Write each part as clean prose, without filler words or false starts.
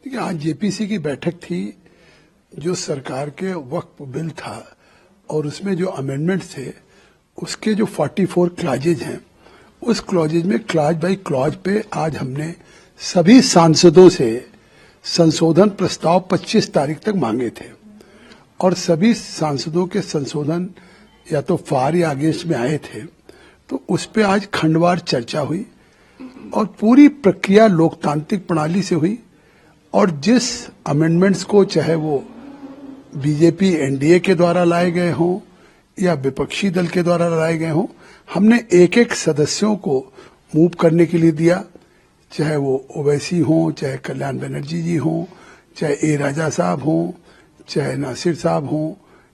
देखिए, आज जेपीसी की बैठक थी। जो सरकार के वक्फ बिल था और उसमें जो अमेंडमेंट्स थे, उसके जो 44 क्लॉजेज हैं, उस क्लॉजेज में क्लॉज बाई क्लॉज पे आज हमने सभी सांसदों से संशोधन प्रस्ताव 25 तारीख तक मांगे थे और सभी सांसदों के संशोधन या तो फॉर या अगेंस्ट में आए थे। तो उस पे आज खंडवार चर्चा हुई और पूरी प्रक्रिया लोकतांत्रिक प्रणाली से हुई। और जिस अमेंडमेंट्स को चाहे वो बीजेपी एनडीए के द्वारा लाए गए हों या विपक्षी दल के द्वारा लाए गए हों, हमने एक एक सदस्यों को मूव करने के लिए दिया, चाहे वो ओवैसी हों, चाहे कल्याण बनर्जी जी हों, चाहे ए राजा साहब हों, चाहे नासिर साहब हों,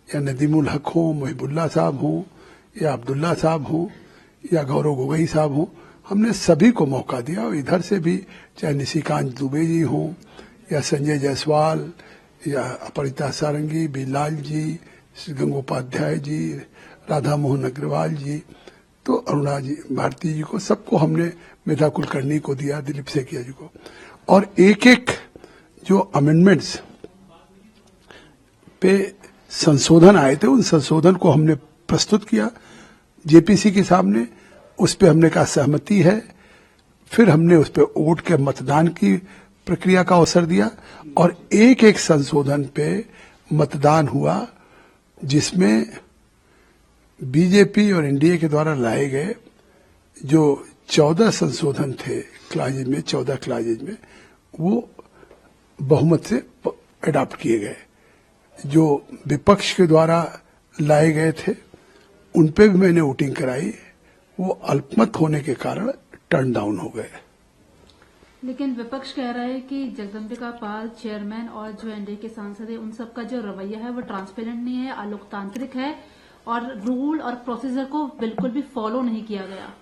या नदीमुल हक हों, मुहिबुल्ला साहब हों, या अब्दुल्ला साहब हों, या गौरव गोगोई साहब हों। हमने सभी को मौका दिया और इधर से भी चाहे निशिकांत दुबे जी हों या संजय जायसवाल या अपरिता सारंगी, बिलाल जी, श्री गंगोपाध्याय जी, राधा मोहन अग्रवाल जी, तो अरुणा जी भारती जी को, सबको हमने, मेधा कुलकर्णी को दिया, दिलीप सेकिया जी को। और एक एक जो अमेंडमेंट्स पे संशोधन आए थे, उन संशोधन को हमने प्रस्तुत किया जेपीसी के सामने। उस पे हमने कहा सहमति है। फिर हमने उस पे वोट के मतदान की प्रक्रिया का अवसर दिया और एक एक संशोधन पे मतदान हुआ, जिसमें बीजेपी और एनडीए के द्वारा लाए गए जो 14 संशोधन थे क्लॉजेज में, 14 क्लॉजेज में, वो बहुमत से अडॉप्ट किए गए। जो विपक्ष के द्वारा लाए गए थे उन पे भी मैंने वोटिंग कराई, वो अल्पमत होने के कारण टर्न डाउन हो गए। लेकिन विपक्ष कह रहा है कि जगदम्बिका पाल चेयरमैन और जो एनडीए के सांसद है, उन सबका जो रवैया है वो ट्रांसपेरेंट नहीं है, अलोकतांत्रिक है और रूल और प्रोसीजर को बिल्कुल भी फॉलो नहीं किया गया।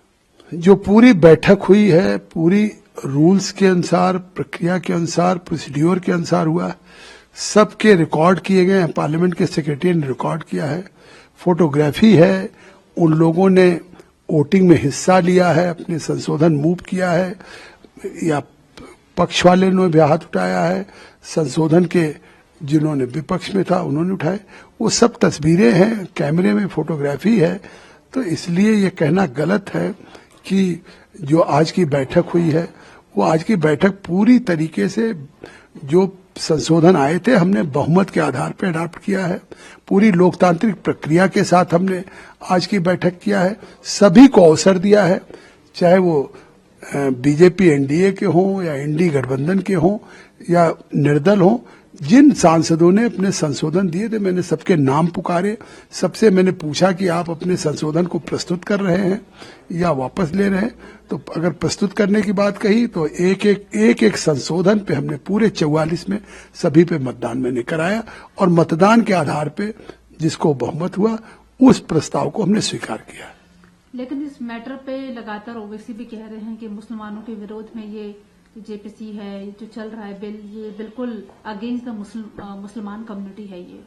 जो पूरी बैठक हुई है, पूरी रूल्स के अनुसार, प्रक्रिया के अनुसार, प्रोसीड्योर के अनुसार हुआ। सबके रिकॉर्ड किए गए हैं, पार्लियामेंट के सेक्रेटरी ने रिकॉर्ड किया है, फोटोग्राफी है, उन लोगों ने वोटिंग में हिस्सा लिया है, अपने संशोधन मूव किया है, या पक्ष वाले ने भी हाथ उठाया है, संशोधन के जिन्होंने विपक्ष में था उन्होंने उठाए। वो सब तस्वीरें हैं, कैमरे में फोटोग्राफी है। तो इसलिए ये कहना गलत है कि जो आज की बैठक हुई है, वो आज की बैठक पूरी तरीके से जो संशोधन आए थे हमने बहुमत के आधार पर अडॉप्ट किया है। पूरी लोकतांत्रिक प्रक्रिया के साथ हमने आज की बैठक किया है। सभी को अवसर दिया है, चाहे वो बीजेपी एनडीए के हों या एनडी गठबंधन के हों या निर्दल हों। जिन सांसदों ने अपने संशोधन दिए थे, मैंने सबके नाम पुकारे, सबसे मैंने पूछा कि आप अपने संशोधन को प्रस्तुत कर रहे हैं या वापस ले रहे हैं। तो अगर प्रस्तुत करने की बात कही तो एक एक संशोधन पे हमने पूरे 44 में सभी पे मतदान मैंने कराया और मतदान के आधार पे जिसको बहुमत हुआ उस प्रस्ताव को हमने स्वीकार किया। लेकिन इस मैटर पे लगातार ओवैसी भी कह रहे हैं कि मुसलमानों के विरोध में ये जेपीसी है, जो चल रहा है बिल, ये बिल्कुल अगेंस्ट द मुसलमान कम्युनिटी है। ये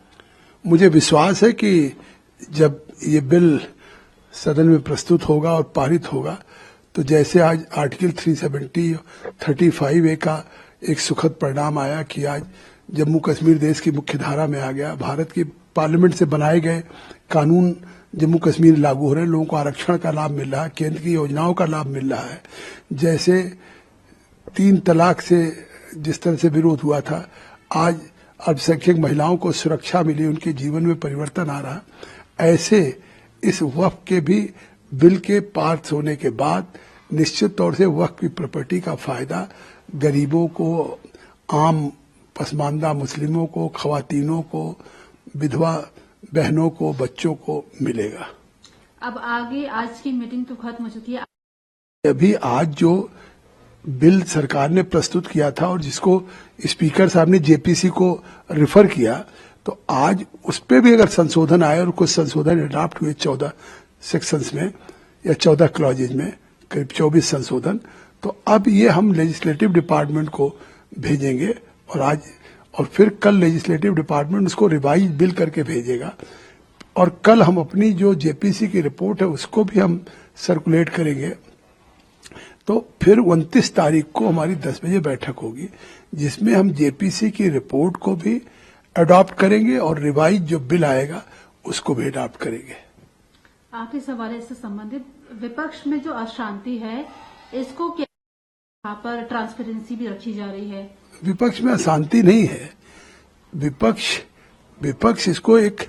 मुझे विश्वास है कि जब ये बिल सदन में प्रस्तुत होगा और पारित होगा तो जैसे आज आर्टिकल 370 35A का एक सुखद परिणाम आया कि आज जम्मू कश्मीर देश की मुख्य धारा में आ गया, भारत की पार्लियामेंट से बनाए गए कानून जम्मू कश्मीर लागू हो रहे हैं, लोगों को आरक्षण का लाभ मिल रहा है, केंद्र की योजनाओं का लाभ मिल रहा है। जैसे 3 तलाक से जिस तरह से विरोध हुआ था, आज अल्पसंख्यक महिलाओं को सुरक्षा मिली, उनके जीवन में परिवर्तन आ रहा। ऐसे इस वक्फ के भी बिल के पास होने के बाद निश्चित तौर से वक्फ की प्रॉपर्टी का फायदा गरीबों को, आम पसमानदा मुस्लिमों को, खवातीनों को, विधवा बहनों को, बच्चों को मिलेगा। अब आगे आज की मीटिंग तो खत्म हो चुकी है। अभी आज जो बिल सरकार ने प्रस्तुत किया था और जिसको स्पीकर साहब ने जेपीसी को रिफर किया, तो आज उस पे भी अगर संशोधन आए और कुछ संशोधन अडॉप्ट हुए 14 सेक्शंस में या 14 क्लॉजेज में, करीब 24 संशोधन, तो अब ये हम लेजिस्लेटिव डिपार्टमेंट को भेजेंगे और फिर कल लेजिस्लेटिव डिपार्टमेंट उसको रिवाइज बिल करके भेजेगा और कल हम अपनी जो जेपीसी की रिपोर्ट है उसको भी हम सर्कुलेट करेंगे तो फिर 29 तारीख को हमारी 10 बजे बैठक होगी, जिसमें हम जेपीसी की रिपोर्ट को भी अडॉप्ट करेंगे और रिवाइज जो बिल आएगा उसको भी अडॉप्ट करेंगे। आखिरी सवाल है इससे संबंधित, विपक्ष में जो अशांति है इसको क्या यहाँ पर ट्रांसपेरेंसी भी रखी जा रही है? विपक्ष में अशांति नहीं है। विपक्ष इसको एक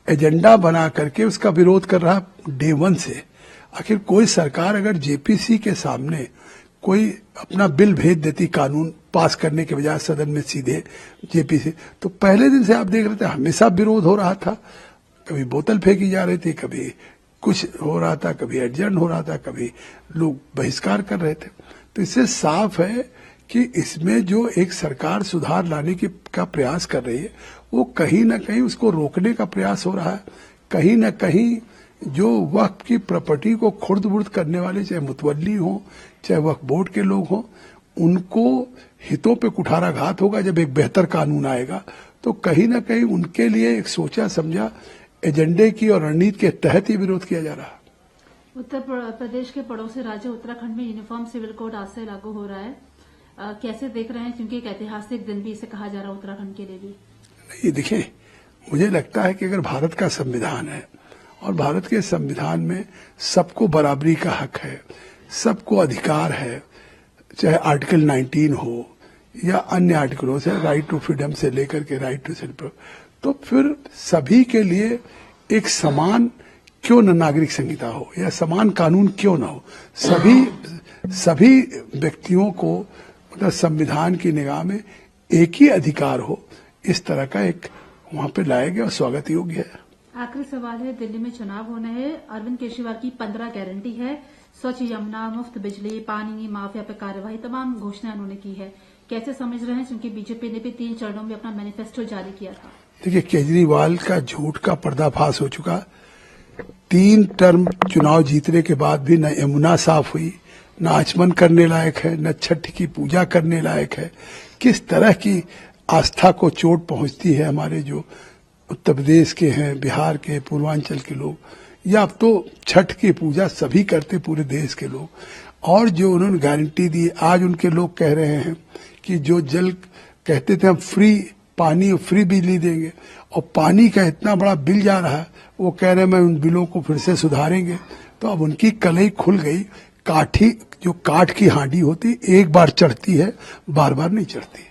एजेंडा बना करके उसका विरोध कर रहा डे वन से। आखिर कोई सरकार अगर जेपीसी के सामने कोई अपना बिल भेज देती कानून पास करने के बजाय सदन में सीधे जेपीसी, तो पहले दिन से आप देख रहे थे हमेशा विरोध हो रहा था। कभी बोतल फेंकी जा रही थी, कभी कुछ हो रहा था, कभी एडजर्न हो रहा था, कभी लोग बहिष्कार कर रहे थे। तो इससे साफ है कि इसमें जो एक सरकार सुधार लाने का प्रयास कर रही है वो कहीं ना कहीं उसको रोकने का प्रयास हो रहा है। कहीं ना कहीं जो वक्फ की प्रॉपर्टी को खुर्द बुर्द करने वाले, चाहे मुतवल्ली हो चाहे वक्फ बोर्ड के लोग हों, उनको हितों पे कुठाराघात होगा। जब एक बेहतर कानून आएगा तो कहीं ना कहीं उनके लिए एक सोचा समझा एजेंडे की और रणनीति के तहत ही विरोध किया जा रहा है। उत्तर प्रदेश के पड़ोसी राज्य उत्तराखंड में यूनिफॉर्म सिविल कोड आज से लागू हो रहा है, कैसे देख रहे हैं? क्योंकि एक ऐतिहासिक दिन भी इसे कहा जा रहा है उत्तराखंड के लिए भी। नहीं, देखिए, मुझे लगता है कि अगर भारत का संविधान है और भारत के संविधान में सबको बराबरी का हक है, सबको अधिकार है, चाहे आर्टिकल 19 हो या अन्य आर्टिकलों से, राइट टू फ्रीडम से लेकर के राइट टू सेल्फ, तो फिर सभी के लिए एक समान क्यों न नागरिक संहिता हो या समान कानून क्यों न हो? सभी व्यक्तियों को मतलब संविधान की निगाह में एक ही अधिकार हो, इस तरह का एक वहां पे लाया गया और स्वागत योग्य है। आखिरी सवाल है, दिल्ली में चुनाव होना है, अरविंद केजरीवाल की 15 गारंटी है, स्वच्छ यमुना, मुफ्त बिजली, पानी माफिया पर कार्यवाही, तमाम घोषणाएं उन्होंने की है, कैसे समझ रहे हैं? क्योंकि बीजेपी ने भी 3 चरणों में अपना मैनिफेस्टो जारी किया था। देखिए, केजरीवाल का झूठ का पर्दाफाश हो चुका। 3 टर्म चुनाव जीतने के बाद भी न यमुना साफ हुई, न आचमन करने लायक है, न छठ की पूजा करने लायक है। किस तरह की आस्था को चोट पहुंचती है हमारे जो उत्तर प्रदेश के हैं, बिहार के, पूर्वांचल के लोग, या अब तो छठ की पूजा सभी करते पूरे देश के लोग। और जो उन्होंने गारंटी दी, आज उनके लोग कह रहे हैं कि जो जल कहते थे हम फ्री पानी और फ्री बिजली देंगे, और पानी का इतना बड़ा बिल जा रहा है, वो कह रहे हैं मैं उन बिलों को फिर से सुधारेंगे। तो अब उनकी कलई खुल गई। काठ की हांडी होती एक बार चढ़ती है, बार बार नहीं चढ़ती।